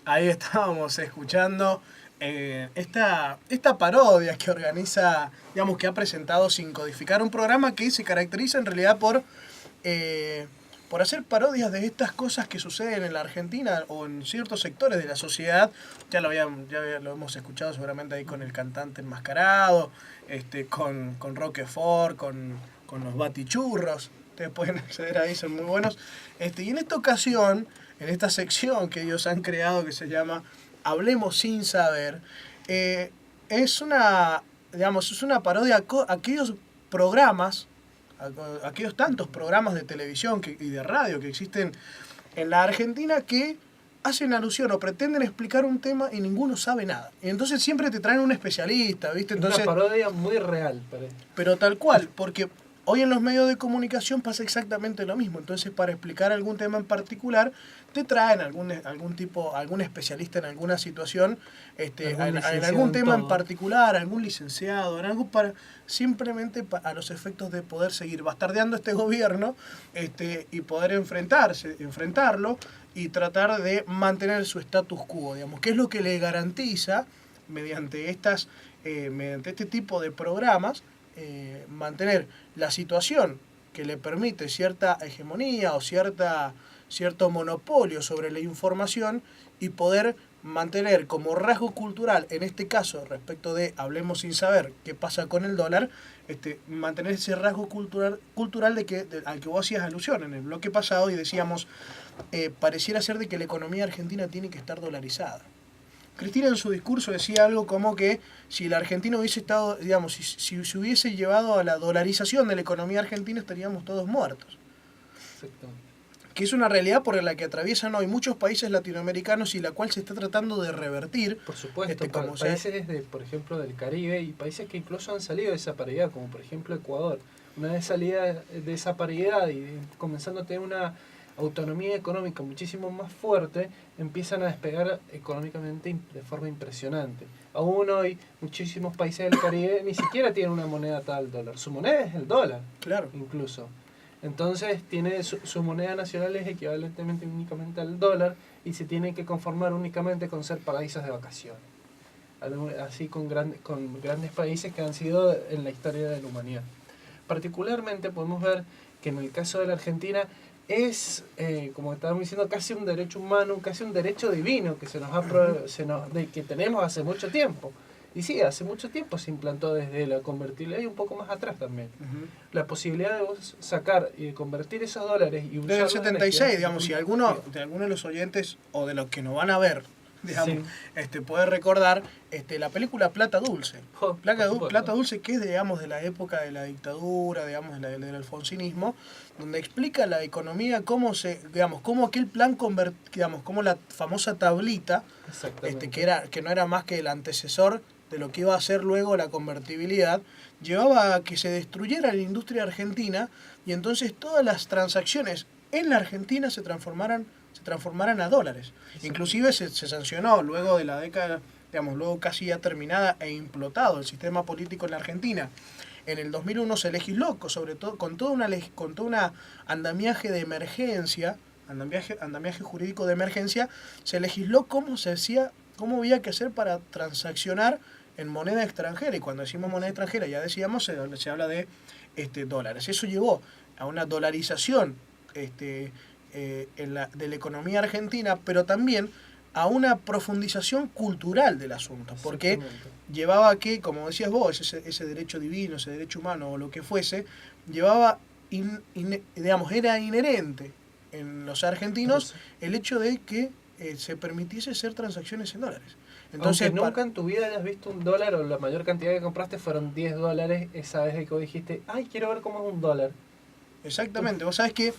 Ahí estábamos escuchando esta parodia que organiza, digamos, que ha presentado Sin Codificar, un programa que se caracteriza en realidad por hacer parodias de estas cosas que suceden en la Argentina o en ciertos sectores de la sociedad. Lo hemos escuchado seguramente ahí con el cantante enmascarado, con Roquefort, con los batichurros. Ustedes pueden acceder ahí, son muy buenos. Y en esta ocasión, en esta sección que ellos han creado que se llama Hablemos sin saber, es una parodia a aquellos programas, aquellos tantos programas de televisión y de radio que existen en la Argentina que hacen alusión o pretenden explicar un tema y ninguno sabe nada. Y entonces siempre te traen un especialista, ¿viste? Entonces, una parodia muy real, parece. Pero tal cual, porque hoy en los medios de comunicación pasa exactamente lo mismo. Entonces, para explicar algún tema en particular, te traen algún especialista en alguna situación, en algún tema en particular, algún licenciado, en algo simplemente a los efectos de poder seguir bastardeando este gobierno, y poder enfrentarlo y tratar de mantener su status quo, digamos, que es lo que le garantiza mediante este tipo de programas, mantener la situación que le permite cierta hegemonía o cierto monopolio sobre la información y poder mantener como rasgo cultural, en este caso respecto de Hablemos sin saber qué pasa con el dólar, mantener ese rasgo cultural al que vos hacías alusión en el bloque pasado y decíamos, pareciera ser de que la economía argentina tiene que estar dolarizada. Cristina en su discurso decía algo como que si la Argentina hubiese estado, digamos, si se hubiese llevado a la dolarización de la economía argentina estaríamos todos muertos. Exacto. Que es una realidad por la que atraviesan hoy muchos países latinoamericanos y la cual se está tratando de revertir. Por supuesto, países por ejemplo del Caribe y países que incluso han salido de esa paridad, como por ejemplo Ecuador. Una vez salida de esa paridad y comenzando a tener una autonomía económica muchísimo más fuerte, empiezan a despegar económicamente de forma impresionante. Aún hoy muchísimos países del Caribe ni siquiera tienen una moneda tal dólar. Su moneda es el dólar, claro, incluso. Entonces tiene su moneda nacional es equivalentemente únicamente al dólar y se tiene que conformar únicamente con ser paraísos de vacaciones. Así con grandes países que han sido en la historia de la humanidad. Particularmente podemos ver que en el caso de la Argentina es, como estábamos diciendo, casi un derecho humano, casi un derecho divino que que tenemos hace mucho tiempo. Y sí, hace mucho tiempo se implantó desde la convertibilidad y un poco más atrás también. La posibilidad de vos sacar y de convertir esos dólares y usarlos. Desde el 76, digamos, si alguno de los oyentes o de los que nos van a ver, digamos, sí, puede recordar la película Plata Dulce. Plata Dulce, que es, digamos, de la época de la dictadura, digamos, del alfonsinismo, donde explica la economía, cómo aquel plan cómo la famosa tablita, que no era más que el antecesor de lo que iba a ser luego la convertibilidad, llevaba a que se destruyera la industria argentina y entonces todas las transacciones en la Argentina se transformaran a dólares. Inclusive se sancionó luego de la década, digamos, luego casi ya terminada e implotado el sistema político en la Argentina. En el 2001 se legisló, sobre todo con todo una andamiaje de emergencia, andamiaje jurídico de emergencia, se legisló cómo había que hacer para transaccionar en moneda extranjera. Y cuando decimos moneda extranjera, ya decíamos, se habla de dólares. Eso llevó a una dolarización de la economía argentina, pero también a una profundización cultural del asunto, porque llevaba a que, como decías vos, ese derecho divino, ese derecho humano o lo que fuese, era inherente en los argentinos el hecho de que se permitiese hacer transacciones en dólares. Entonces, aunque nunca en tu vida hayas visto un dólar o la mayor cantidad que compraste fueron $10 esa vez que vos dijiste, ay, quiero ver cómo es un dólar. Exactamente, vos sabés que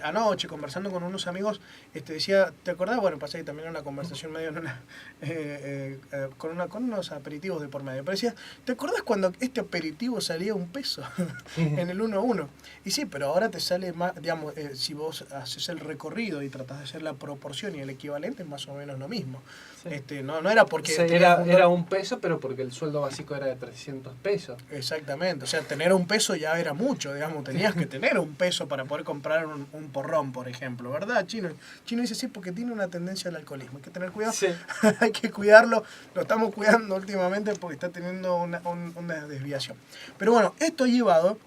anoche conversando con unos amigos decía, ¿te acordás? Bueno, pasé que también era una conversación medio con unos aperitivos de por medio, pero decía, ¿te acordás cuando este aperitivo salía $1 en el 1 a 1? Y sí, pero ahora te sale más, digamos, si vos haces el recorrido y tratás de hacer la proporción y el equivalente es más o menos lo mismo. Sí. No era porque... era $1, pero porque el sueldo básico era de 300 pesos. Exactamente, o sea, tener $1 ya era mucho, digamos, tenías que tener $1 para poder comprar un un porrón, por ejemplo, ¿verdad, Chino? Chino dice sí porque tiene una tendencia al alcoholismo. Hay que tener cuidado, Sí. hay que cuidarlo. Lo estamos cuidando últimamente porque está teniendo una desviación. Pero bueno, esto ha llevado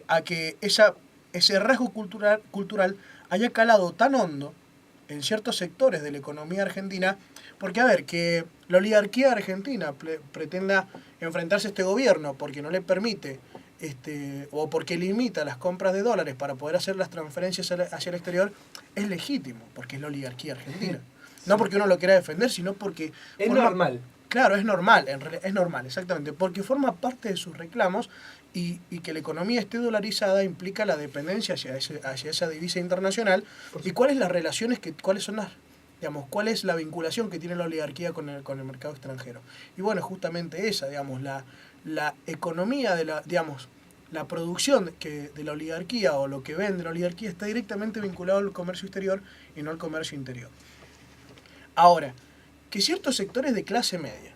a que ese rasgo cultural haya calado tan hondo en ciertos sectores de la economía argentina, porque a ver, que la oligarquía argentina pretenda enfrentarse a este gobierno porque no le permite o porque limita las compras de dólares para poder hacer las transferencias hacia el exterior, es legítimo, porque es la oligarquía argentina. Sí. No porque uno lo quiera defender, sino porque... Es normal. Claro, es normal, es normal, exactamente, porque forma parte de sus reclamos y que la economía esté dolarizada implica la dependencia hacia esa divisa internacional. ¿Y cuáles las relaciones, cuáles son las, digamos, cuál es la vinculación que tiene la oligarquía con el mercado extranjero? Y bueno, justamente esa, digamos, la economía de la producción de la oligarquía o lo que vende la oligarquía está directamente vinculado al comercio exterior y no al comercio interior. Ahora, que ciertos sectores de clase media,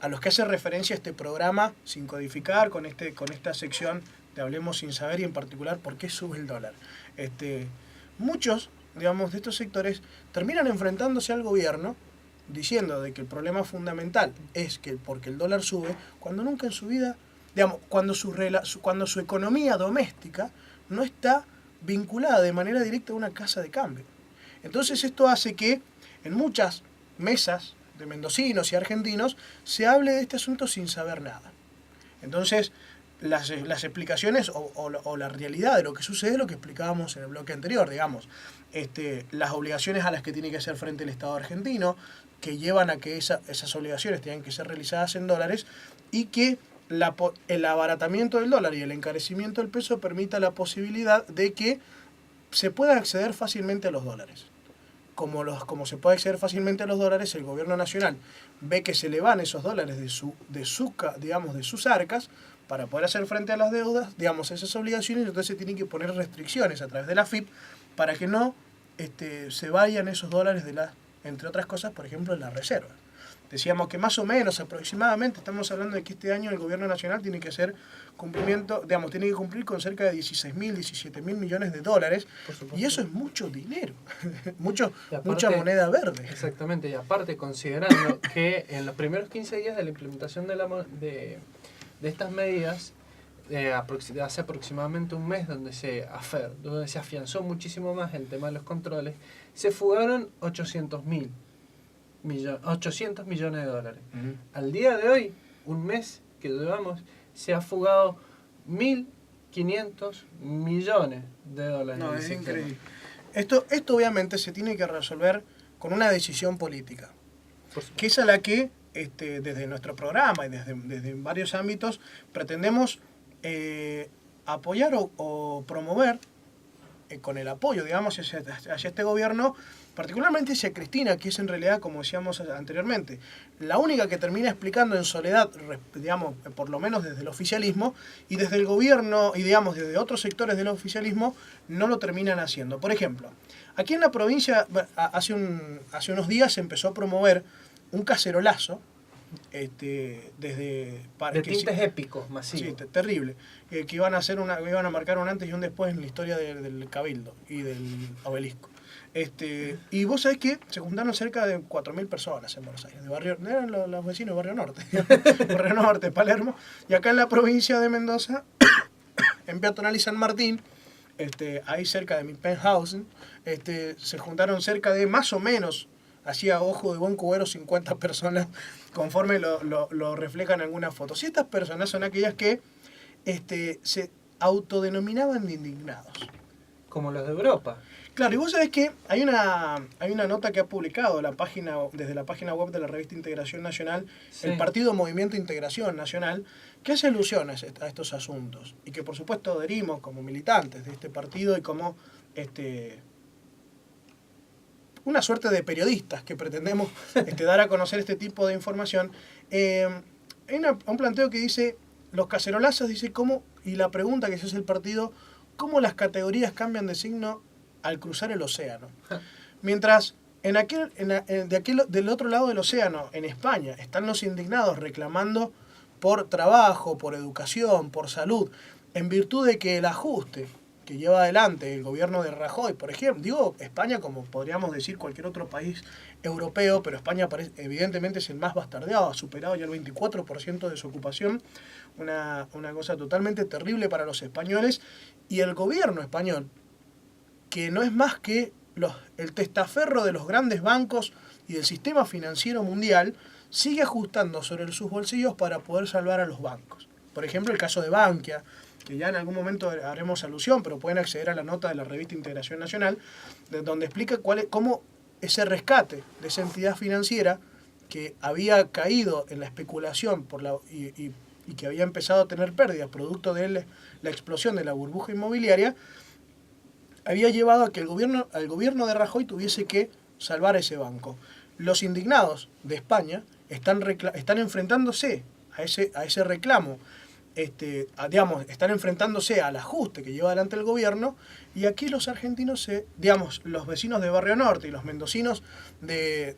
a los que hace referencia este programa, sin codificar, con esta sección de Hablemos Sin Saber y en particular por qué sube el dólar, muchos, digamos, de estos sectores terminan enfrentándose al gobierno diciendo de que el problema fundamental es que porque el dólar sube, cuando nunca en su vida, digamos, cuando su economía doméstica no está vinculada de manera directa a una casa de cambio. Entonces esto hace que en muchas mesas de mendocinos y argentinos se hable de este asunto sin saber nada. Entonces, las explicaciones o la realidad de lo que sucede es lo que explicábamos en el bloque anterior, digamos. Las obligaciones a las que tiene que hacer frente el Estado argentino, que llevan a que esas obligaciones tengan que ser realizadas en dólares y que el abaratamiento del dólar y el encarecimiento del peso permita la posibilidad de que se pueda acceder fácilmente a los dólares. Como se puede acceder fácilmente a los dólares, el gobierno nacional ve que se le van esos dólares de sus arcas para poder hacer frente a las deudas, digamos, esas obligaciones, entonces se tienen que poner restricciones a través de la AFIP para que no se vayan esos dólares entre otras cosas, por ejemplo, de la reserva. Decíamos que más o menos, aproximadamente, estamos hablando de que este año el gobierno nacional tiene que hacer tiene que cumplir con cerca de 16.000, 17.000 millones de dólares, y eso es mucho dinero, mucha moneda verde. Exactamente, y aparte considerando que en los primeros 15 días de la implementación de estas medidas, hace aproximadamente un mes donde se afianzó muchísimo más el tema de los controles, se fugaron 800 millones de dólares. Uh-huh. Al día de hoy, un mes que llevamos, se ha fugado 1.500 millones de dólares. No, es increíble. Esto obviamente se tiene que resolver con una decisión política, que es a la que desde nuestro programa y desde varios ámbitos pretendemos apoyar o promover con el apoyo, digamos, hacia este gobierno, particularmente hacia Cristina, que es en realidad, como decíamos anteriormente, la única que termina explicando en soledad, digamos, por lo menos desde el oficialismo, y desde el gobierno, y digamos, desde otros sectores del oficialismo, no lo terminan haciendo. Por ejemplo, aquí en la provincia, hace unos días se empezó a promover un cacerolazo, de tintes épicos, masivos. Sí, terrible. Que iban a marcar un antes y un después en la historia del Cabildo y del Obelisco. Y vos sabés que se juntaron cerca de 4.000 personas en Buenos Aires, eran los vecinos de Barrio Norte, Barrio Norte, Palermo, y acá en la provincia de Mendoza, en Peatonal y San Martín, ahí cerca de mi penthouse, se juntaron cerca de más o menos, hacía ojo de buen cubero, 50 personas, conforme lo reflejan algunas fotos. Y estas personas son aquellas que se autodenominaban de indignados. Como los de Europa. Claro, y vos sabés que hay una nota que ha publicado desde la página web de la revista Integración Nacional, sí, el Partido Movimiento Integración Nacional, que hace alusión a estos asuntos y que por supuesto adherimos como militantes de este partido y como una suerte de periodistas que pretendemos dar a conocer este tipo de información. Hay un planteo que dice, los cacerolazos, dice cómo, y la pregunta que se hace el partido, cómo las categorías cambian de signo al cruzar el océano. Mientras del otro lado del océano, en España, están los indignados reclamando por trabajo, por educación, por salud, en virtud de que el ajuste que lleva adelante el gobierno de Rajoy, por ejemplo, digo España como podríamos decir cualquier otro país europeo, pero España evidentemente es el más bastardeado, ha superado ya el 24% de desocupación, una cosa totalmente terrible para los españoles, y el gobierno español, que no es más que el testaferro de los grandes bancos y del sistema financiero mundial, sigue ajustando sobre sus bolsillos para poder salvar a los bancos. Por ejemplo, el caso de Bankia, que ya en algún momento haremos alusión, pero pueden acceder a la nota de la revista Integración Nacional, donde explica cómo ese rescate de esa entidad financiera que había caído en la especulación y que había empezado a tener pérdidas producto de la explosión de la burbuja inmobiliaria, había llevado a que al gobierno de Rajoy tuviese que salvar ese banco. Los indignados de España están enfrentándose a ese reclamo, están enfrentándose al ajuste que lleva adelante el gobierno, y aquí los argentinos, los vecinos de Barrio Norte y los mendocinos de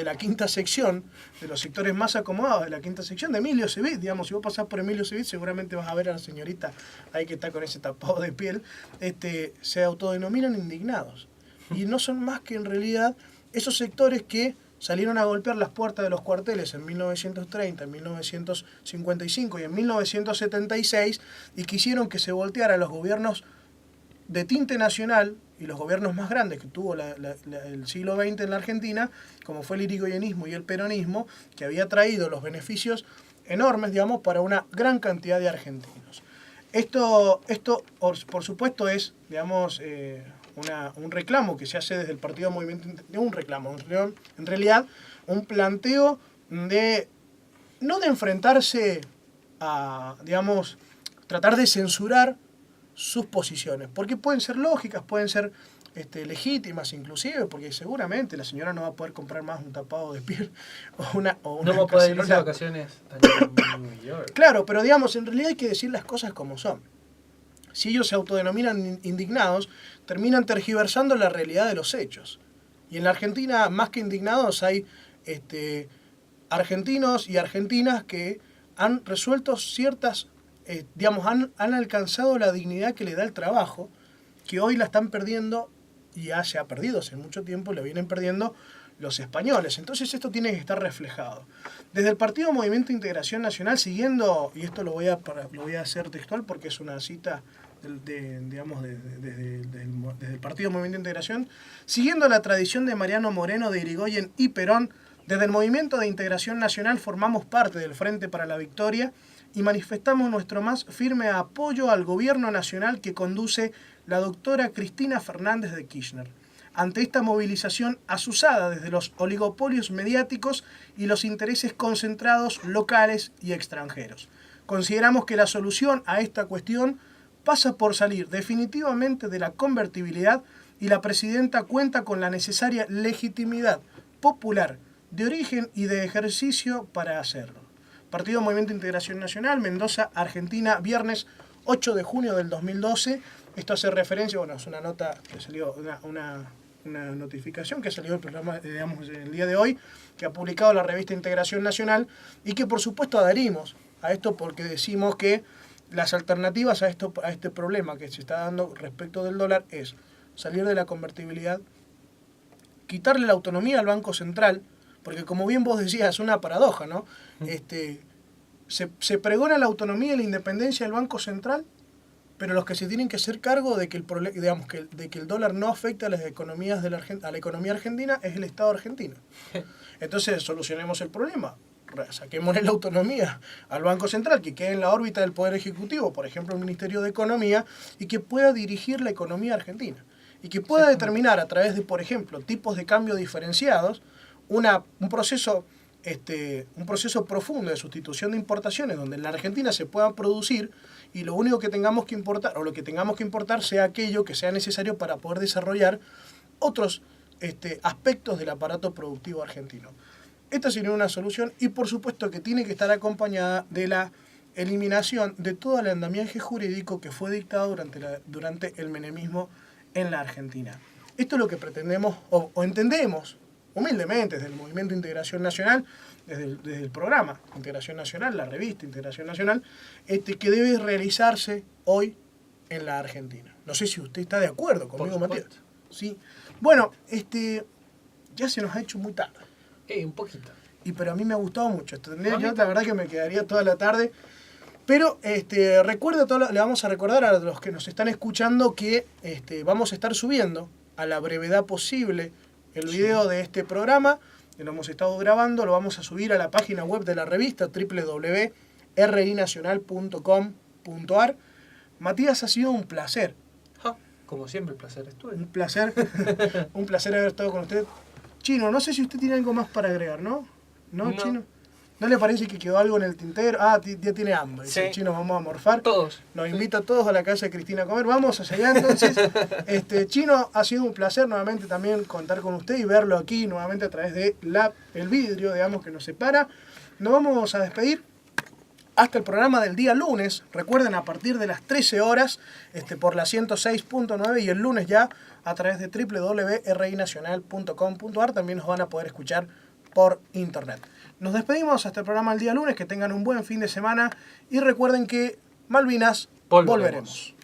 la quinta sección, de los sectores más acomodados de la quinta sección, de Emilio Civit, si vos pasás por Emilio Civit seguramente vas a ver a la señorita ahí que está con ese tapado de piel, se autodenominan indignados. Y no son más que en realidad esos sectores que salieron a golpear las puertas de los cuarteles en 1930, en 1955 y en 1976 y quisieron que se volteara a los gobiernos de tinte nacional y los gobiernos más grandes que tuvo el siglo XX en la Argentina, como fue el irigoyenismo y el peronismo, que había traído los beneficios enormes, para una gran cantidad de argentinos. Esto por supuesto, es, un reclamo que se hace desde el Partido Movimiento, en realidad un planteo no de enfrentarse a, tratar de censurar sus posiciones, porque pueden ser lógicas, pueden ser legítimas inclusive, porque seguramente la señora no va a poder comprar más un tapado de piel o una no va a poder irse de vacaciones a New York. Claro, pero en realidad hay que decir las cosas como son. Si ellos se autodenominan indignados, terminan tergiversando la realidad de los hechos. Y en la Argentina, más que indignados, hay argentinos y argentinas que han resuelto ciertas, han alcanzado la dignidad que le da el trabajo, que hoy la están perdiendo, y ya se ha perdido hace mucho tiempo, la vienen perdiendo los españoles. Entonces esto tiene que estar reflejado. Desde el Partido Movimiento Integración Nacional, siguiendo, y esto lo voy a hacer textual porque es una cita desde el Partido Movimiento Integración, siguiendo la tradición de Mariano Moreno, de Irigoyen y Perón, desde el Movimiento de Integración Nacional formamos parte del Frente para la Victoria y manifestamos nuestro más firme apoyo al gobierno nacional que conduce la doctora Cristina Fernández de Kirchner. Ante esta movilización azuzada desde los oligopolios mediáticos y los intereses concentrados locales y extranjeros, consideramos que la solución a esta cuestión pasa por salir definitivamente de la convertibilidad, y la presidenta cuenta con la necesaria legitimidad popular de origen y de ejercicio para hacerlo. Partido Movimiento Integración Nacional, Mendoza, Argentina, viernes 8 de junio del 2012. Esto hace referencia, es una nota que salió, una notificación que salió del programa, el día de hoy, que ha publicado la revista Integración Nacional, y que por supuesto adherimos a esto porque decimos que las alternativas a este problema que se está dando respecto del dólar es salir de la convertibilidad, quitarle la autonomía al Banco Central, porque como bien vos decías, es una paradoja, ¿no? Se pregona la autonomía y la independencia del Banco Central, pero los que se tienen que hacer cargo de que el dólar no afecta a las economías a la economía argentina es el Estado argentino. Entonces solucionemos el problema. Saquémosle la autonomía al Banco Central, que quede en la órbita del Poder Ejecutivo, por ejemplo el Ministerio de Economía, y que pueda dirigir la economía argentina. Y que pueda determinar a través de, por ejemplo, tipos de cambio diferenciados, un proceso profundo de sustitución de importaciones, donde en la Argentina se puedan producir y lo único que tengamos que importar, o lo que tengamos que importar, sea aquello que sea necesario para poder desarrollar otros aspectos del aparato productivo argentino. Esta sería una solución, y por supuesto que tiene que estar acompañada de la eliminación de todo el andamiaje jurídico que fue dictado durante el menemismo en la Argentina. Esto es lo que pretendemos o entendemos humildemente desde el Movimiento Integración Nacional, desde el programa Integración Nacional, la revista Integración Nacional, que debe realizarse hoy en la Argentina. No sé si usted está de acuerdo conmigo, Matías. Sí. Bueno, ya se nos ha hecho muy tarde. Un poquito. Pero a mí me ha gustado mucho. Yo la verdad que me quedaría toda la tarde. Pero le vamos a recordar a los que nos están escuchando que vamos a estar subiendo a la brevedad posible el video de este programa, que lo hemos estado grabando, lo vamos a subir a la página web de la revista www.rinacional.com.ar. Matías, ha sido un placer. Como siempre, el placer es tuyo. Un placer haber estado con usted. Chino, no sé si usted tiene algo más para agregar, ¿no? ¿No, Chino? ¿No le parece que quedó algo en el tintero? Ya tiene hambre. Sí. Chino, vamos a morfar. Todos. Nos invita a todos a la casa de Cristina a comer. Vamos hacia allá entonces. Chino, ha sido un placer nuevamente también contar con usted y verlo aquí nuevamente a través de el vidrio, digamos, que nos separa. Nos vamos a despedir hasta el programa del día lunes. Recuerden, a partir de las 13 horas por la 106.9 y el lunes ya a través de www.rinacional.com.ar también nos van a poder escuchar por internet. Nos despedimos hasta el programa del día lunes. Que tengan un buen fin de semana y recuerden que Malvinas volveremos.